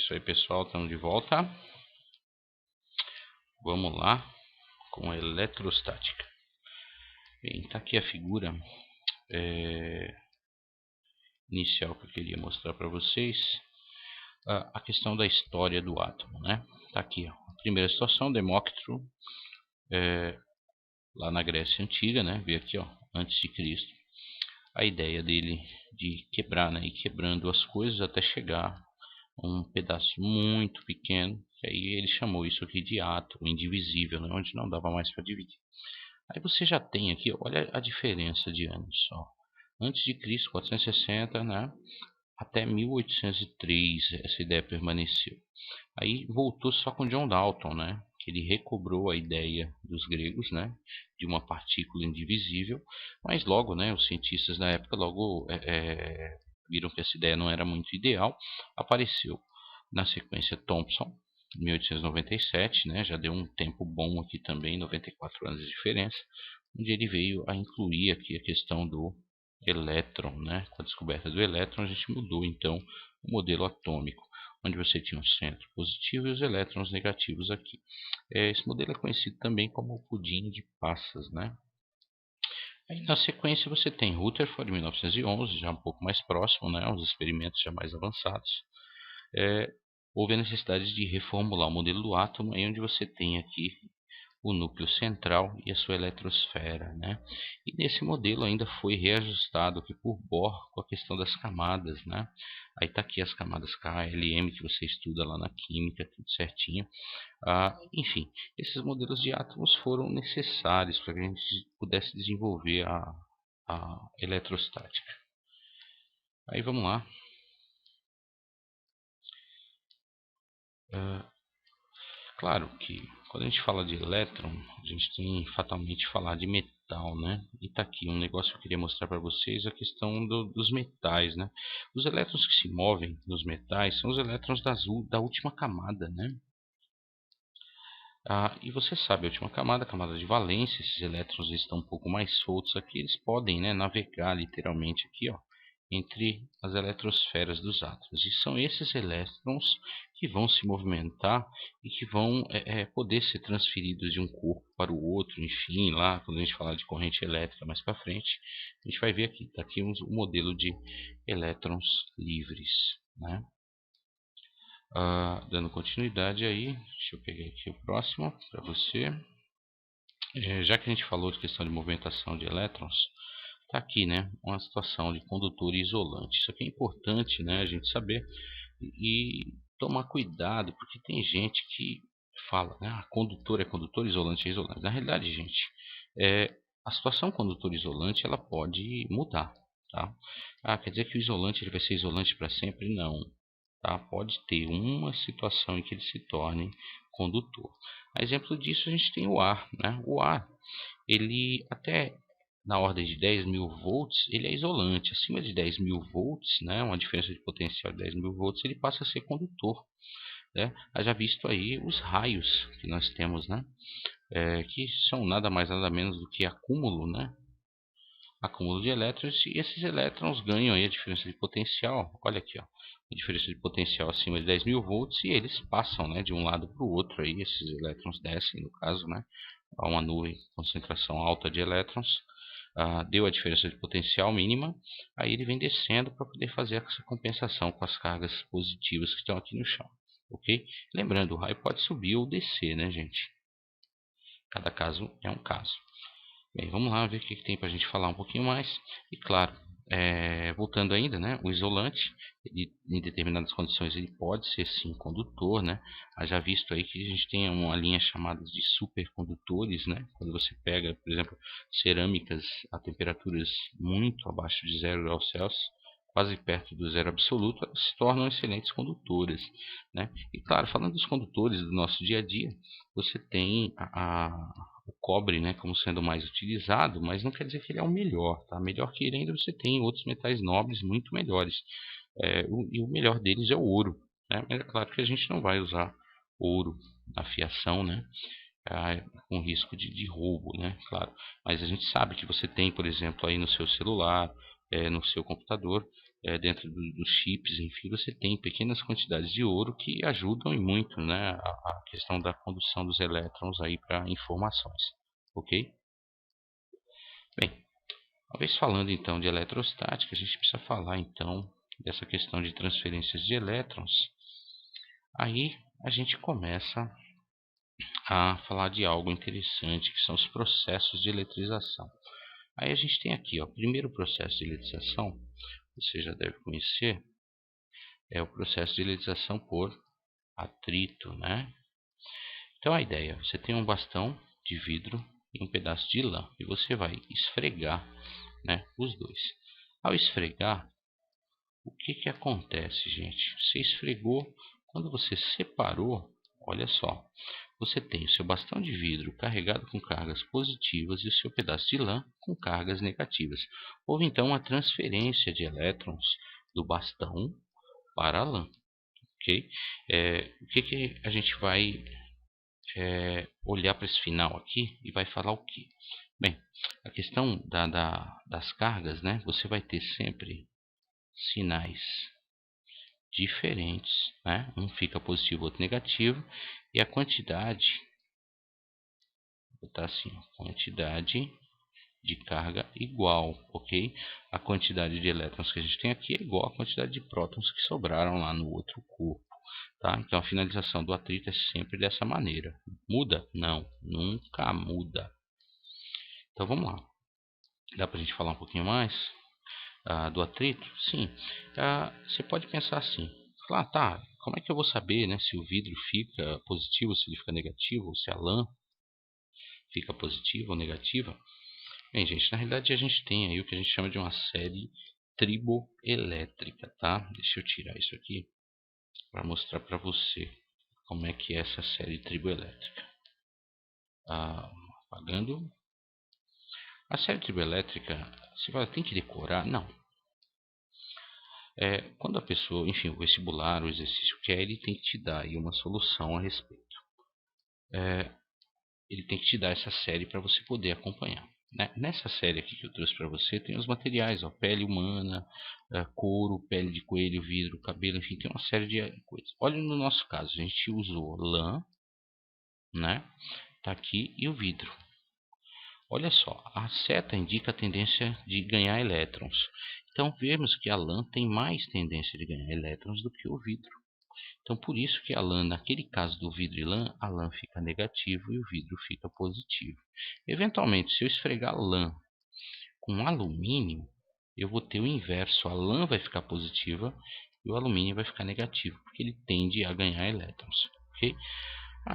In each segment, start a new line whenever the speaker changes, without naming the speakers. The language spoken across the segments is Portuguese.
isso aí, pessoal, estamos de volta. Vamos lá com a eletrostática. Bem, tá aqui a figura inicial que eu queria mostrar para vocês. A questão da história do átomo, né? Tá aqui, ó. A primeira situação, Demócrito, lá na Grécia Antiga, né? Vê aqui, ó, antes de Cristo. A ideia dele de quebrar, né? Ir quebrando as coisas até chegar a um pedaço muito pequeno. E aí ele chamou isso aqui de átomo, indivisível, né? Onde não dava mais para dividir. Aí você já tem aqui, olha a diferença de anos, ó. Antes de Cristo, 460, né? Até 1803 essa ideia permaneceu. Aí voltou só com John Dalton, né? Que ele recobrou a ideia dos gregos, né? De uma partícula indivisível. Mas logo, né? Os cientistas na época logo viram que essa ideia não era muito ideal. Apareceu na sequência Thomson, 1897, né? Já deu um tempo bom aqui também, 94 anos de diferença, onde ele veio a incluir aqui a questão do elétron, né? Com a descoberta do elétron, a gente mudou então o modelo atômico, onde você tinha um centro positivo e os elétrons negativos aqui. Esse modelo é conhecido também como o pudim de passas, né? Aí na sequência você tem Rutherford, 1911, já um pouco mais próximo, né? Os experimentos já mais avançados. Houve a necessidade de reformular o modelo do átomo, aí onde você tem aqui o núcleo central e a sua eletrosfera, né? E nesse modelo ainda foi reajustado aqui por Bohr com a questão das camadas, né? Aí tá aqui as camadas K, L, M que você estuda lá na química, tudo certinho. Enfim, esses modelos de átomos foram necessários para que a gente pudesse desenvolver a eletrostática. Aí vamos lá. Claro que quando a gente fala de elétron, a gente tem fatalmente falar de metal, né? E tá aqui um negócio que eu queria mostrar para vocês, a questão dos metais, né? Os elétrons que se movem nos metais são os elétrons da última camada, né? E você sabe, a última camada, a camada de valência, esses elétrons estão um pouco mais soltos aqui, eles podem, né, navegar literalmente aqui, ó, entre as eletrosferas dos átomos. E são esses elétrons que vão se movimentar e que vão poder ser transferidos de um corpo para o outro, enfim, lá quando a gente falar de corrente elétrica mais para frente, a gente vai ver aqui, está aqui um modelo de elétrons livres, né? Dando continuidade aí, deixa eu pegar aqui o próximo para você. Já que a gente falou de questão de movimentação de elétrons, tá aqui, né, uma situação de condutor e isolante. Isso aqui é importante, né, a gente saber e tomar cuidado, porque tem gente que fala, né, condutor é condutor, isolante é isolante. Na realidade, gente, a situação condutor e isolante ela pode mudar, tá? Quer dizer que o isolante ele vai ser isolante para sempre? Não. Tá? Pode ter uma situação em que ele se torne condutor. A exemplo disso a gente tem o ar, né? O ar, ele até na ordem de 10.000 volts, ele é isolante. Acima de 10.000 volts, né? Uma diferença de potencial de 10.000 volts, ele passa a ser condutor, né? Já visto aí os raios que nós temos, né? Que são nada mais nada menos do que acúmulo, né? Acúmulo de elétrons, e esses elétrons ganham aí a diferença de potencial. Olha aqui, ó, a diferença de potencial acima de 10.000 volts e eles passam, né, de um lado para o outro. Aí esses elétrons descem, no caso, né, a uma nuvem concentração alta de elétrons. Deu a diferença de potencial mínima, aí ele vem descendo para poder fazer essa compensação com as cargas positivas que estão aqui no chão, ok? Lembrando, o raio pode subir ou descer, né, gente? Cada caso é um caso. Bem, vamos lá ver o que tem para a gente falar um pouquinho mais. E claro, voltando ainda, né, o isolante, ele, em determinadas condições, ele pode ser sim condutor, né? Já visto aí que a gente tem uma linha chamada de supercondutores, né? Quando você pega, por exemplo, cerâmicas a temperaturas muito abaixo de 0 graus Celsius, quase perto do zero absoluto, elas se tornam excelentes condutoras, né? E claro, falando dos condutores do nosso dia a dia, você tem o cobre, né, como sendo mais utilizado, mas não quer dizer que ele é o melhor, tá? Melhor que ele ainda você tem outros metais nobres muito melhores. E o melhor deles é o ouro, né? Mas é claro que a gente não vai usar ouro na fiação, né? Com risco de roubo, né? Claro. Mas a gente sabe que você tem, por exemplo, aí no seu celular, no seu computador, dentro dos chips, enfim, você tem pequenas quantidades de ouro que ajudam e muito, né, a questão da condução dos elétrons aí para informações, ok? Bem, uma vez falando então de eletrostática, a gente precisa falar então dessa questão de transferências de elétrons. Aí a gente começa a falar de algo interessante, que são os processos de eletrização. Aí a gente tem aqui, ó, o primeiro processo de eletrização, você já deve conhecer, é o processo de eletrização por atrito, né? Então a ideia, você tem um bastão de vidro e um pedaço de lã, e você vai esfregar, né, os dois. Ao esfregar, o que que acontece, gente? Você esfregou, quando você separou, olha só, você tem o seu bastão de vidro carregado com cargas positivas e o seu pedaço de lã com cargas negativas. Houve então uma transferência de elétrons do bastão para a lã, ok? O que que a gente vai olhar para esse final aqui e vai falar o quê? Bem, a questão das cargas, né? Você vai ter sempre sinais diferentes, né? Um fica positivo, outro negativo, e a quantidade, vou botar assim, quantidade de carga igual, ok? A quantidade de elétrons que a gente tem aqui é igual à quantidade de prótons que sobraram lá no outro corpo, tá? Então a finalização do atrito é sempre dessa maneira. Muda? Não, nunca muda. Então vamos lá. Dá para a gente falar um pouquinho mais do atrito? Sim. Você pode pensar assim: tá, como é que eu vou saber, né, se o vidro fica positivo, se ele fica negativo, ou se a lã fica positiva ou negativa? Bem, gente, na realidade a gente tem aí o que a gente chama de uma série triboelétrica, tá? Deixa eu tirar isso aqui para mostrar para você como é que é essa série triboelétrica. Apagando. A série triboelétrica, você fala, tem que decorar? Não. Quando a pessoa, enfim, o vestibular, o exercício quer, ele tem que te dar aí uma solução a respeito. Ele tem que te dar essa série para você poder acompanhar, né? Nessa série aqui que eu trouxe para você, tem os materiais, ó, pele humana, couro, pele de coelho, vidro, cabelo, enfim, tem uma série de coisas. Olha no nosso caso, a gente usou lã, né? Tá aqui, e o vidro. Olha só, a seta indica a tendência de ganhar elétrons. Então vemos que a lã tem mais tendência de ganhar elétrons do que o vidro. Então por isso que a lã, naquele caso do vidro e lã, a lã fica negativo e o vidro fica positivo. Eventualmente, se eu esfregar lã com alumínio, eu vou ter o inverso. A lã vai ficar positiva e o alumínio vai ficar negativo, porque ele tende a ganhar elétrons. Ok?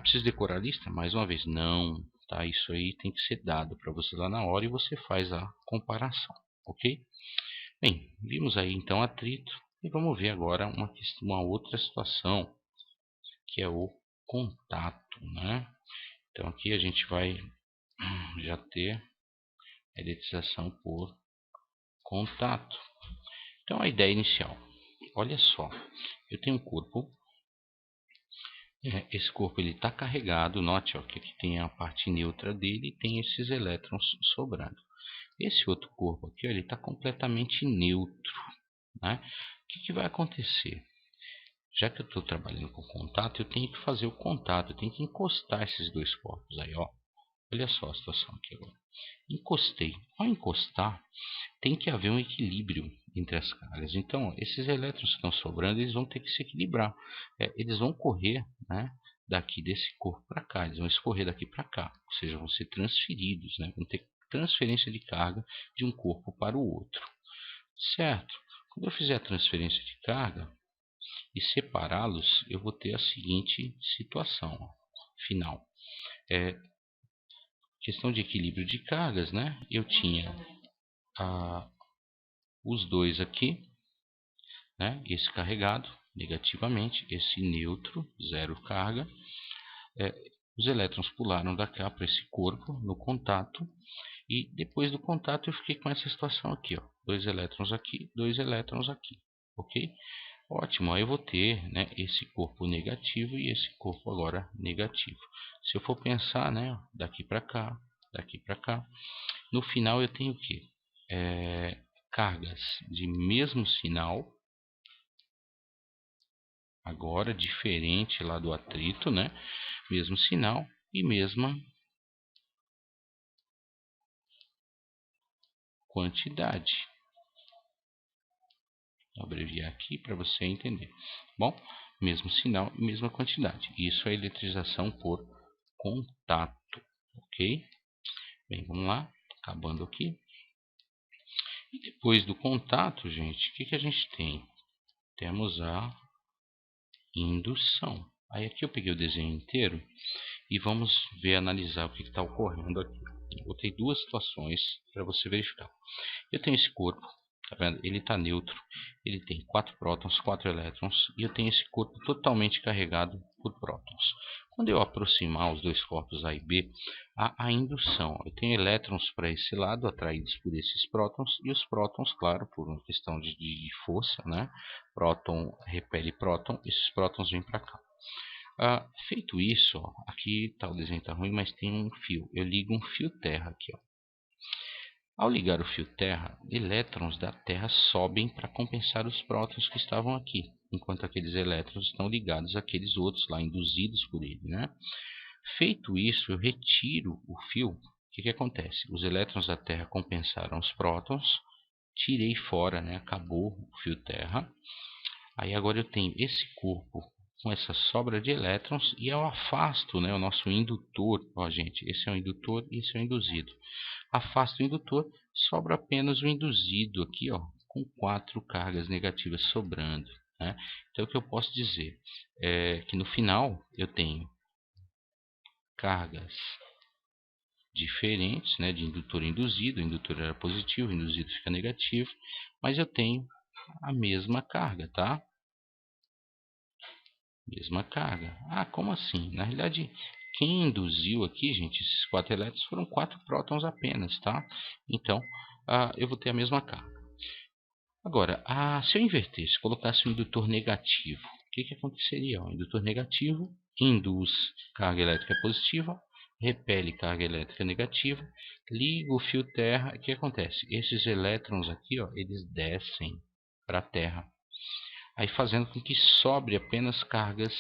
Preciso decorar a lista? Mais uma vez, não. Tá? Isso aí tem que ser dado para você lá na hora e você faz a comparação. Ok? Bem, vimos aí então atrito. E vamos ver agora uma outra situação, que é o contato, né? Então aqui a gente vai já ter a eletrização por contato. Então a ideia inicial, olha só, eu tenho um corpo, esse corpo ele está carregado, note ó, que aqui tem a parte neutra dele e tem esses elétrons sobrando. Esse outro corpo aqui ó, ele está completamente neutro, né? O que vai acontecer? Já que eu estou trabalhando com contato, eu tenho que fazer o contato, eu tenho que encostar esses dois corpos aí, ó. Olha só a situação aqui agora. Encostei. Ao encostar, tem que haver um equilíbrio entre as cargas. Então, esses elétrons que estão sobrando, eles vão ter que se equilibrar. Eles vão correr, né, daqui desse corpo para cá, eles vão escorrer daqui para cá. Ou seja, vão ser transferidos, né, vão ter transferência de carga de um corpo para o outro. Certo? Quando eu fizer a transferência de carga e separá-los, eu vou ter a seguinte situação, ó, final. Questão de equilíbrio de cargas, né? Eu tinha os dois aqui, né? Esse carregado negativamente, esse neutro, zero carga. Os elétrons pularam da cá para esse corpo no contato, e depois do contato eu fiquei com essa situação aqui, ó, dois elétrons aqui, ok? Ótimo, aí eu vou ter, né, esse corpo negativo e esse corpo agora negativo. Se eu for pensar, né, daqui para cá, no final eu tenho o quê? cargas de mesmo sinal, agora diferente lá do atrito, né? Mesmo sinal e mesma quantidade. Vou abreviar aqui para você entender. Bom, mesmo sinal e mesma quantidade. Isso é eletrização por contato, ok? Bem, vamos lá, acabando aqui. E depois do contato, gente, o que a gente tem? Temos a indução. Aí aqui eu peguei o desenho inteiro e vamos ver, analisar o que está ocorrendo aqui. Eu botei duas situações para você verificar. Eu tenho esse corpo, tá vendo? Ele está neutro, ele tem 4 prótons, 4 elétrons, e eu tenho esse corpo totalmente carregado por prótons. Quando eu aproximar os dois corpos A e B, há a indução. Eu tenho elétrons para esse lado, atraídos por esses prótons, e os prótons, claro, por uma questão de força, né? Próton repele próton, esses prótons vêm para cá. Feito isso, ó, aqui tá, o desenho está ruim, mas tem um fio. Eu ligo um fio terra aqui, ó. Ao ligar o fio terra, elétrons da terra sobem para compensar os prótons que estavam aqui, enquanto aqueles elétrons estão ligados àqueles outros lá, induzidos por ele, né? Feito isso, eu retiro o fio. O que acontece? Os elétrons da terra compensaram os prótons, tirei fora, né? Acabou o fio terra. Aí agora eu tenho esse corpo com essa sobra de elétrons e eu afasto, né, o nosso indutor. Ó, gente, esse é o indutor e esse é o induzido. Afasto o indutor, sobra apenas o induzido aqui, ó, com 4 cargas negativas sobrando, né? Então o que eu posso dizer é que no final eu tenho cargas diferentes, né, de indutor e induzido. O indutor era positivo, o induzido fica negativo, mas eu tenho a mesma carga, tá? Mesma carga. Como assim? Na realidade, quem induziu aqui, gente, esses 4 elétrons foram 4 prótons apenas, tá? Então, eu vou ter a mesma carga. Agora, se eu invertesse, colocasse um indutor negativo, o que aconteceria? O indutor negativo induz carga elétrica positiva, repele carga elétrica negativa, liga o fio terra. O que acontece? Esses elétrons aqui, ó, eles descem para a terra, aí fazendo com que sobre apenas cargas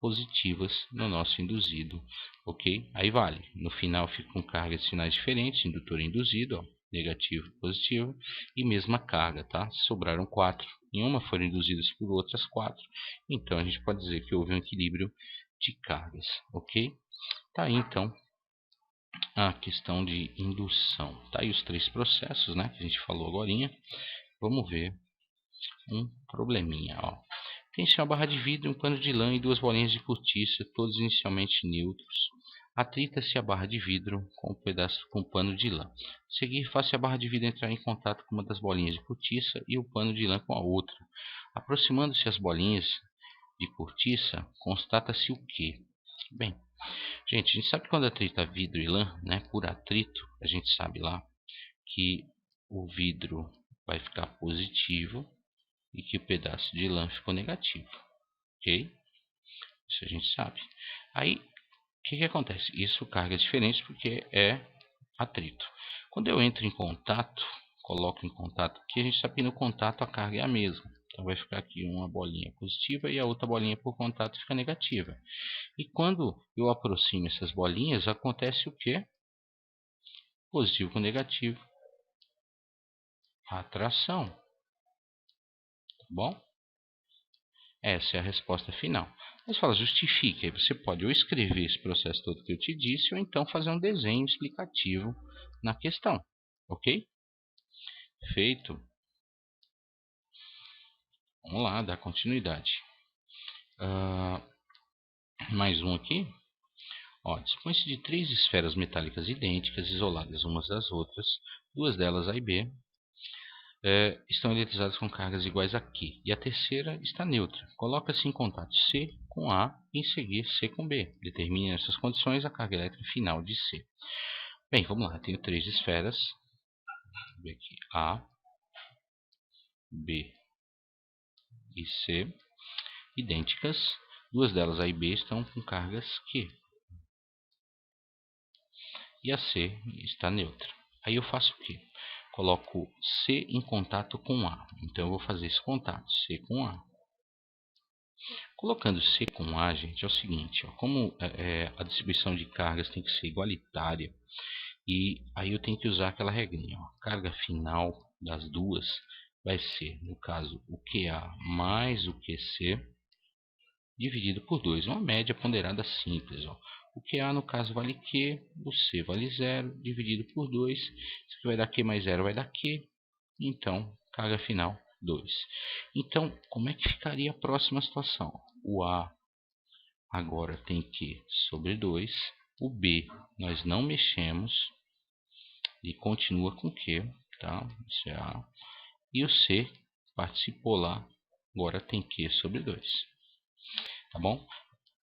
positivas no nosso induzido, ok? Aí vale, no final fica com cargas de sinais diferentes, indutor e induzido, ó, negativo e positivo, e mesma carga, tá? Sobraram 4, em uma foram induzidas por outras 4, então a gente pode dizer que houve um equilíbrio de cargas, ok? Tá aí então a questão de indução. Tá aí os 3 processos, né, que a gente falou agorinha. Vamos ver um probleminha, ó. Tem-se uma barra de vidro, um pano de lã e 2 bolinhas de cortiça, todos inicialmente neutros. Atrita-se a barra de vidro com um pedaço com o pano de lã. A seguir, faça a barra de vidro entrar em contato com uma das bolinhas de cortiça e o pano de lã com a outra. Aproximando-se as bolinhas de cortiça, constata-se o quê? Bem, gente, a gente sabe que quando atrita vidro e lã, né, por atrito, a gente sabe lá que o vidro vai ficar positivo e que o pedaço de lã ficou negativo, ok? Isso a gente sabe. Aí, o que acontece? Isso cargas diferentes porque é atrito. Quando eu entro em contato, coloco em contato aqui, a gente sabe que no contato a carga é a mesma. Então vai ficar aqui uma bolinha positiva e a outra bolinha por contato fica negativa. E quando eu aproximo essas bolinhas, acontece o quê? Positivo com negativo. Atração. Tá bom? Essa é a resposta final. Mas fala, justifique. Aí você pode ou escrever esse processo todo que eu te disse, ou então fazer um desenho explicativo na questão. Ok? Feito. Vamos lá, dar continuidade. Mais um aqui. Dispõe-se de 3 esferas metálicas idênticas, isoladas umas das outras. 2 delas, A e B, estão eletrizadas com cargas iguais a Q, e a terceira está neutra. Coloca-se em contato C com A e em seguir C com B. Determine nessas condições a carga elétrica final de C. Bem, vamos lá. Eu tenho 3 esferas. Vou ver aqui. A, B e C, idênticas. 2 delas, A e B, estão com cargas Q. E a C está neutra. Aí eu faço o quê? coloco C em contato com A. Então eu vou fazer esse contato, C com A. Colocando C com A, gente, é o seguinte, ó, como a distribuição de cargas tem que ser igualitária, e aí eu tenho que usar aquela regrinha, ó, a carga final das duas vai ser, no caso, o QA mais o QC, dividido por 2, uma média ponderada simples. Ó. O QA no caso vale Q, o C vale 0, dividido por 2. Isso aqui vai dar Q mais 0, vai dar Q. Então, carga final 2. Então, como é que ficaria a próxima situação? O A agora tem Q sobre 2. O B nós não mexemos e continua com Q. Tá? Isso é A. E o C participou lá, agora tem Q sobre 2. Tá bom?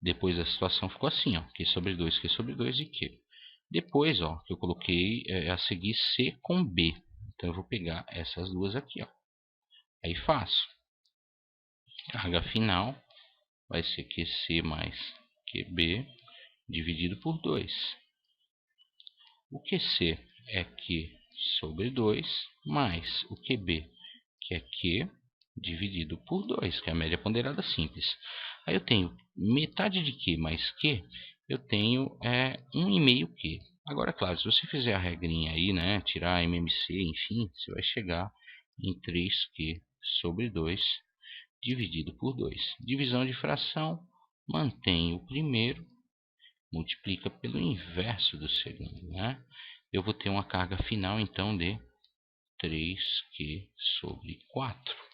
Depois a situação ficou assim, ó, Q sobre 2, Q sobre 2 e Q. Depois, ó, que eu coloquei a seguir C com B. Então eu vou pegar essas duas aqui, ó. Aí faço. Carga final vai ser QC mais QB dividido por 2. O QC é Q sobre 2 mais o QB, que é Q dividido por 2, que é a média ponderada simples. Aí eu tenho metade de Q mais Q, eu tenho 1,5 Q. Agora, claro, se você fizer a regrinha aí, né, tirar MMC, enfim, você vai chegar em 3Q sobre 2 dividido por 2. Divisão de fração, mantém o primeiro, multiplica pelo inverso do segundo, né? Eu vou ter uma carga final, então, de 3Q sobre 4.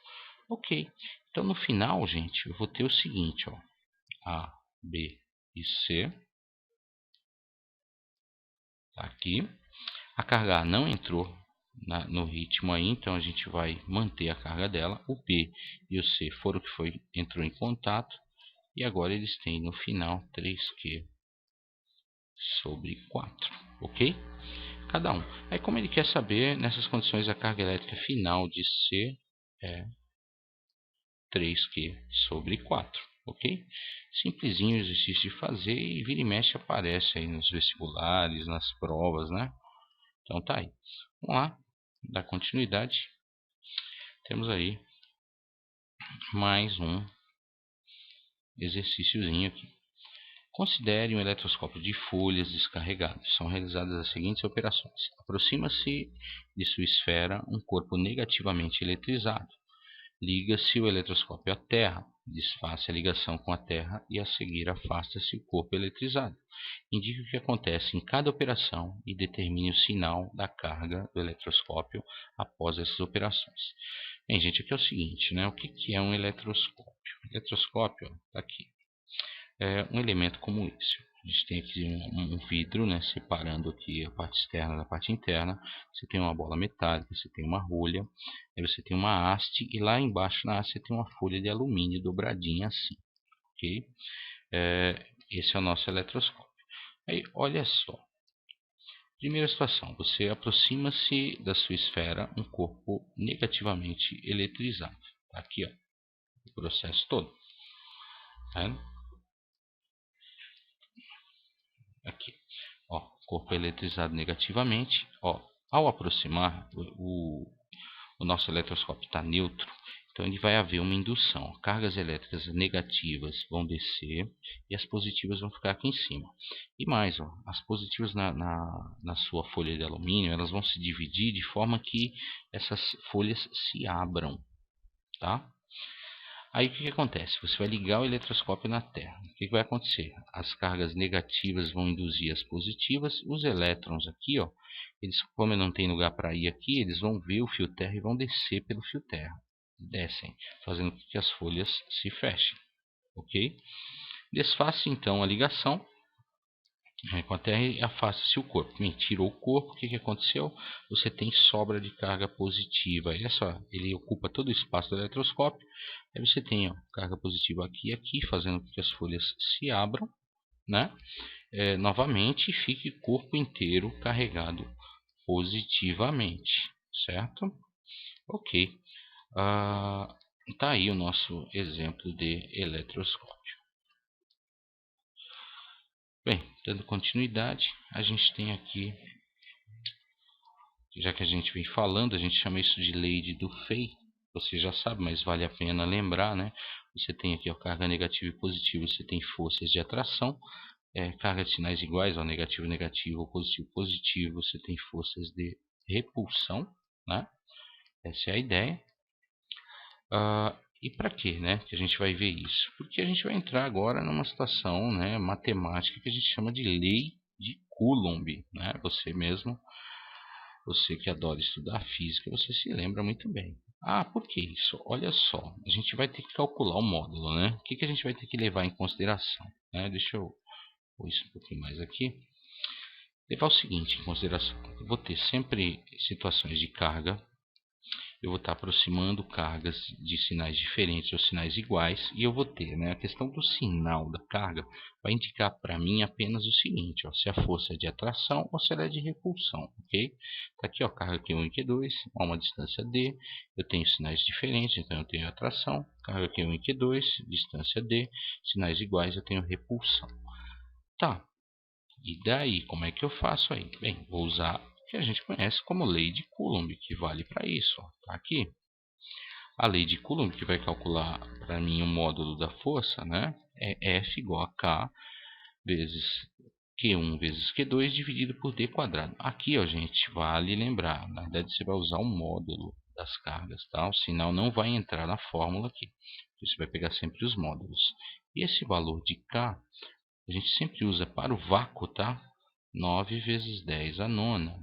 Ok, então no final, gente, eu vou ter o seguinte, ó, A, B e C. Tá aqui. A carga A não entrou no ritmo aí, então a gente vai manter a carga dela. O B e o C foram o que entrou em contato. E agora eles têm no final 3Q sobre 4, ok? Cada um. Aí como ele quer saber, nessas condições a carga elétrica final de C é 3Q sobre 4, ok? Simplesinho o exercício de fazer e vira e mexe aparece aí nos vestibulares, nas provas, né? Então tá aí. Vamos lá, dar continuidade. Temos aí mais um exercíciozinho aqui. Considere um eletroscópio de folhas descarregadas. São realizadas as seguintes operações. Aproxima-se de sua esfera um corpo negativamente eletrizado. Liga-se o eletroscópio à Terra, desfaça a ligação com a Terra e a seguir afasta-se o corpo eletrizado. Indique o que acontece em cada operação e determine o sinal da carga do eletroscópio após essas operações. Bem, gente, aqui é o seguinte, né? O que é um eletroscópio? O eletroscópio está aqui. É um elemento como esse. A gente tem aqui um vidro, né, separando aqui a parte externa da parte interna. Você tem uma bola metálica, você tem uma rolha, aí você tem uma haste e lá embaixo na haste você tem uma folha de alumínio dobradinha assim, ok? Esse é o nosso eletroscópio. Aí, olha só. Primeira situação, você aproxima-se da sua esfera um corpo negativamente eletrizado. Tá aqui, ó, o processo todo. Tá? Aqui, ó, corpo eletrizado negativamente. Ó, ao aproximar, o nosso eletroscópio está neutro, então ele vai haver uma indução. Cargas elétricas negativas vão descer e as positivas vão ficar aqui em cima. E mais, ó, as positivas na sua folha de alumínio, elas vão se dividir de forma que essas folhas se abram, tá? Aí o que acontece? Você vai ligar o eletroscópio na Terra. O que vai acontecer? As cargas negativas vão induzir as positivas. Os elétrons aqui, ó, eles, como não tem lugar para ir aqui, eles vão ver o fio terra e vão descer pelo fio terra. Descem, fazendo com que as folhas se fechem. Ok? Desfaça então a ligação com a Terra e afasta-se o corpo. Tirou o corpo, o que aconteceu? Você tem sobra de carga positiva. Ele ocupa todo o espaço do eletroscópio. Aí você tem, ó, carga positiva aqui e aqui, fazendo com que as folhas se abram, né? Novamente, fique o corpo inteiro carregado positivamente, certo? Ok. Tá aí o nosso exemplo de eletroscópio. Bem, dando continuidade, a gente tem aqui já que a gente vem falando, a gente chama isso de lei de Dufay. Você já sabe, mas vale a pena lembrar, né? Você tem aqui, ó, carga negativa e positiva, você tem forças de atração. Carga de sinais iguais, ó, negativo, negativo, positivo, positivo, você tem forças de repulsão, né? Essa é a ideia. E para quê, né, que a gente vai ver isso? Porque a gente vai entrar agora numa situação, né, matemática que a gente chama de lei de Coulomb, né? Você mesmo, você que adora estudar física, você se lembra muito bem. Por que isso? Olha só, a gente vai ter que calcular o módulo, né? O que a gente vai ter que levar em consideração, né? Deixa eu pôr isso um pouquinho mais aqui. Levar o seguinte em consideração: eu vou ter sempre situações de carga, eu vou estar aproximando cargas de sinais diferentes ou sinais iguais, e eu vou ter, né, a questão do sinal da carga vai indicar para mim apenas o seguinte, ó, se a força é de atração ou se ela é de repulsão, ok? Tá aqui, ó, carga Q1 e Q2 a uma distância D, eu tenho sinais diferentes, então eu tenho atração, carga Q1 e Q2, distância D, sinais iguais, eu tenho repulsão. Tá, e daí, como é que eu faço aí? Bem, vou usar o que a gente conhece como lei de Coulomb, que vale para isso. Ó. Tá aqui. A lei de Coulomb, que vai calcular para mim o módulo da força, né? É F igual a K vezes Q1 vezes Q2 dividido por D quadrado. Aqui, ó, gente, vale lembrar, na verdade você vai usar o módulo das cargas, tá? O sinal não vai entrar na fórmula aqui. Você vai pegar sempre os módulos. E esse valor de K a gente sempre usa para o vácuo, tá? 9 vezes 10 a nona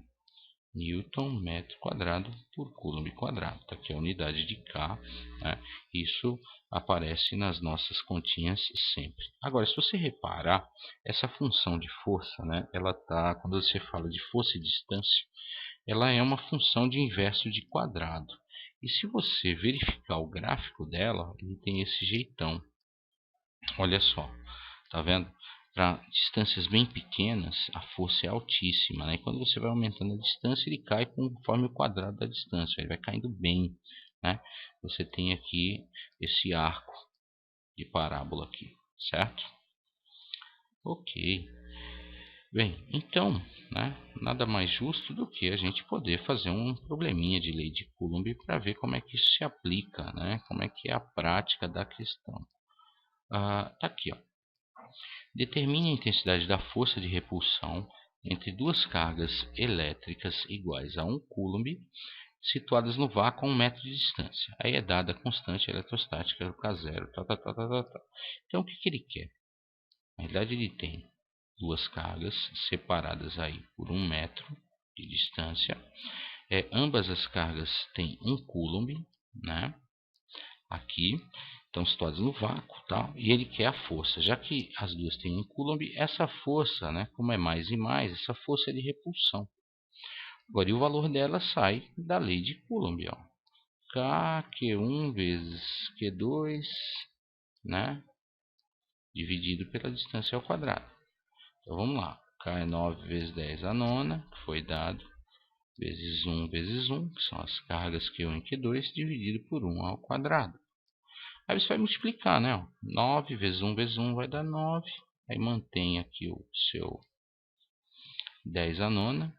Newton metro quadrado por Coulomb quadrado. Tá aqui a unidade de K, né? Isso aparece nas nossas continhas sempre. Agora, se você reparar, essa função de força, né? Ela tá, quando você fala de força e distância, ela é uma função de inverso de quadrado. E se você verificar o gráfico dela, ele tem esse jeitão. Olha só, tá vendo? Para distâncias bem pequenas, a força é altíssima, né? E quando você vai aumentando a distância, ele cai conforme o quadrado da distância, ele vai caindo bem, né? Você tem aqui esse arco de parábola aqui, certo? Ok. Bem, então, né, nada mais justo do que a gente poder fazer um probleminha de lei de Coulomb para ver como é que isso se aplica, né? Como é que é a prática da questão. Tá aqui, ó. Determine a intensidade da força de repulsão entre duas cargas elétricas iguais a 1 Coulomb situadas no vácuo a 1 metro de distância. Aí é dada a constante eletrostática do K0. Então o que ele quer? Na verdade ele tem duas cargas separadas aí por 1 metro de distância. Ambas as cargas têm 1 Coulomb, né? Aqui estão situadas no vácuo, tá? E ele quer a força. Já que as duas têm 1 Coulomb, essa força, né, como é mais e mais, essa força é de repulsão. Agora, e o valor dela sai da lei de Coulomb, ó. K, Q1 vezes Q2, né, dividido pela distância ao quadrado. Então, vamos lá. K é 9 vezes 10 a nona, que foi dado, vezes 1 vezes 1, que são as cargas Q1 e Q2, dividido por 1 ao quadrado. Aí você vai multiplicar, né? 9 vezes 1 vezes 1 vai dar 9. Aí mantém aqui o seu 10 a nona.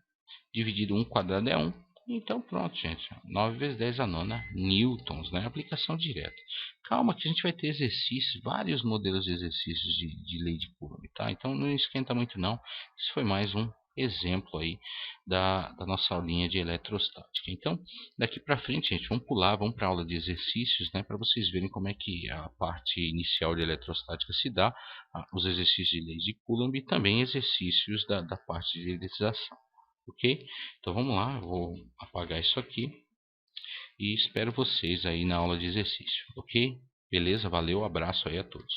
Dividido 1 quadrado é 1. Então pronto, gente. 9 vezes 10 a nona newtons, né? Aplicação direta. Calma que a gente vai ter exercícios, vários modelos de exercícios de lei de Coulomb, tá? Então não esquenta muito não. Isso foi mais um exemplo aí da nossa aulinha de eletrostática. Então, daqui para frente, gente, vamos pular, vamos para a aula de exercícios, né, para vocês verem como é que a parte inicial de eletrostática se dá, os exercícios de lei de Coulomb e também exercícios da parte de eletrização, ok? Então vamos lá, eu vou apagar isso aqui e espero vocês aí na aula de exercício, ok? Beleza? Valeu, abraço aí a todos.